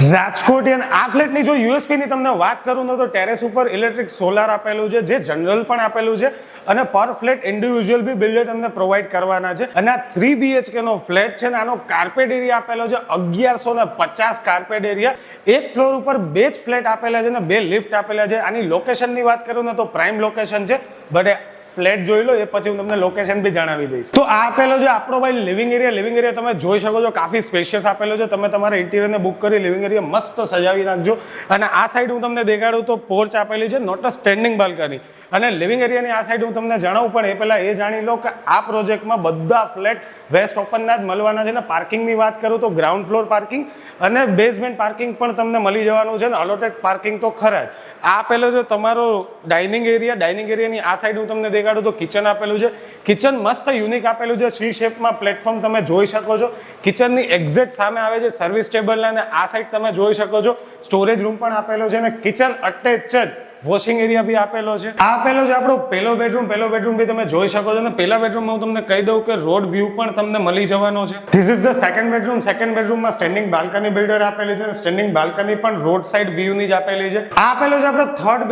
રાજકોટિયન આ ફ્લેટની જો યુએસપીની તમને વાત કરું ને તો ટેરેસ ઉપર ઇલેક્ટ્રિક સોલાર આપેલું છે, જે જનરલ પણ આપેલું છે અને પર ફ્લેટ ઇન્ડિવિજ્યુઅલ બી બિલ્ડર તમને પ્રોવાઈડ કરવાના છે. અને આ 3 BHK નો ફ્લેટ છે ને આનો કાર્પેટ એરિયા આપેલો છે 1150 કાર્પેટ એરિયા. એક ફ્લોર ઉપર 2 જ ફ્લેટ આપેલા છે ને 2 લિફ્ટ આપેલા છે. આની લોકેશનની વાત કરું ને તો પ્રાઇમ લોકેશન છે, બટ ફ્લેટ જોઈ લો એ પછી હું તમને લોકેશન બી જણાવી દઈશ. તો આ આપેલો છે આપણો ભાઈ લિવિંગ એરિયા તમે જોઈ શકો છો, કાફી સ્પેશિયસ આપેલો છે. તમે તમારા ઇન્ટિરિયરને બુક કરી લિવિંગ એરિયા મસ્ત સજાવી નાખજો. અને આ સાઈડ હું તમને દેખાડું તો પોર્ચ આપેલી છે, નોટ અ સ્ટેન્ડિંગ બાલ્કની. અને લિવિંગ એરિયાની આ સાઈડ હું તમને જણાવું, પણ એ પહેલા એ જાણી લો કે આ પ્રોજેક્ટમાં બધા ફ્લેટ વેસ્ટ ઓપનના જ મળવાના છે. ને પાર્કિંગની વાત કરું તો ગ્રાઉન્ડ ફ્લોર પાર્કિંગ અને બેઝમેન્ટ પાર્કિંગ પણ તમને મળી જવાનું છે. ને અલોટેડ પાર્કિંગ તો ખરા જ. આ આપેલો છે તમારો ડાઇનિંગ એરિયાની આ સાઈડ હું તમને દેખાડું તો કિચન આપેલું છે. કિચન મસ્ત યુનિક આપેલું છે, સી શેપમાં પ્લેટફોર્મ તમે જોઈ શકો છો. કિચનની એક્ઝેક્ટ સામે આવે છે સર્વિસ ટેબલ, અને આ સાઈડ તમે જોઈ શકો છો સ્ટોરેજ રૂમ પણ આપેલો છે. અને કિચન અટેચ જ વોશિંગ એરિયા બી આપેલો છે. આ આપેલો છે આપણો પહેલો બેડરૂમ બી તમે જોઈ શકો છો. અને પહેલા બેડરૂમમાં હું તમને કહી દઉં કે રોડ વ્યૂ પણ તમને મળી જવાનો છે. ધીસ ઇઝ ધ સેકન્ડ બેડરૂમમાં સ્ટેન્ડિંગ બાલ્કની બિલ્ડર આપેલી છે. સ્ટેન્ડિંગ બાલ્કની પણ રોડ સાઈડ વ્યૂની જ આપેલી છે. આ આપેલો છે આપણો થર્ડ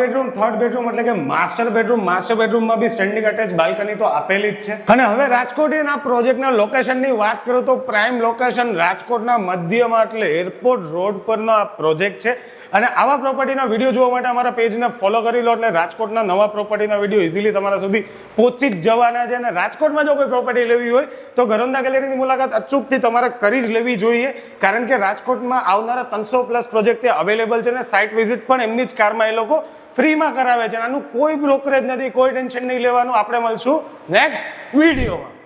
બેડરૂમ એટલે કે માસ્ટર બેડરૂમમાં બી સ્ટેન્ડિંગ અટેચ બાલ્કની તો આપેલી જ છે. અને હવે રાજકોટના પ્રોજેક્ટના લોકેશનની વાત કરું તો પ્રાઇમ લોકેશન રાજકોટના મધ્યમાં એટલે એરપોર્ટ રોડ પરનો આ પ્રોજેક્ટ છે. અને આવા પ્રોપર્ટીના વિડીયો જોવા માટે અમારા પેજને ફોલો કરી લો, એટલે રાજકોટના નવા પ્રોપર્ટીના વિડીયો ઇઝીલી તમારા સુધી પહોંચી જ જવાના છે. અને રાજકોટમાં જો કોઈ પ્રોપર્ટી લેવી હોય તો ઘરોંદા ગેલેરીની મુલાકાત અચૂકથી તમારે કરી જ લેવી જોઈએ, કારણ કે રાજકોટમાં આવનારા 300+ પ્રોજેક્ટ ત્યાં અવેલેબલ છે. અને સાઇટ વિઝિટ પણ એમની જ કારમાં એ લોકો ફ્રીમાં કરાવે છે. આનું કોઈ બ્રોકરેજ નથી, કોઈ ટેન્શન નહીં લેવાનું. આપણે મળશું નેક્સ્ટ વિડીયોમાં.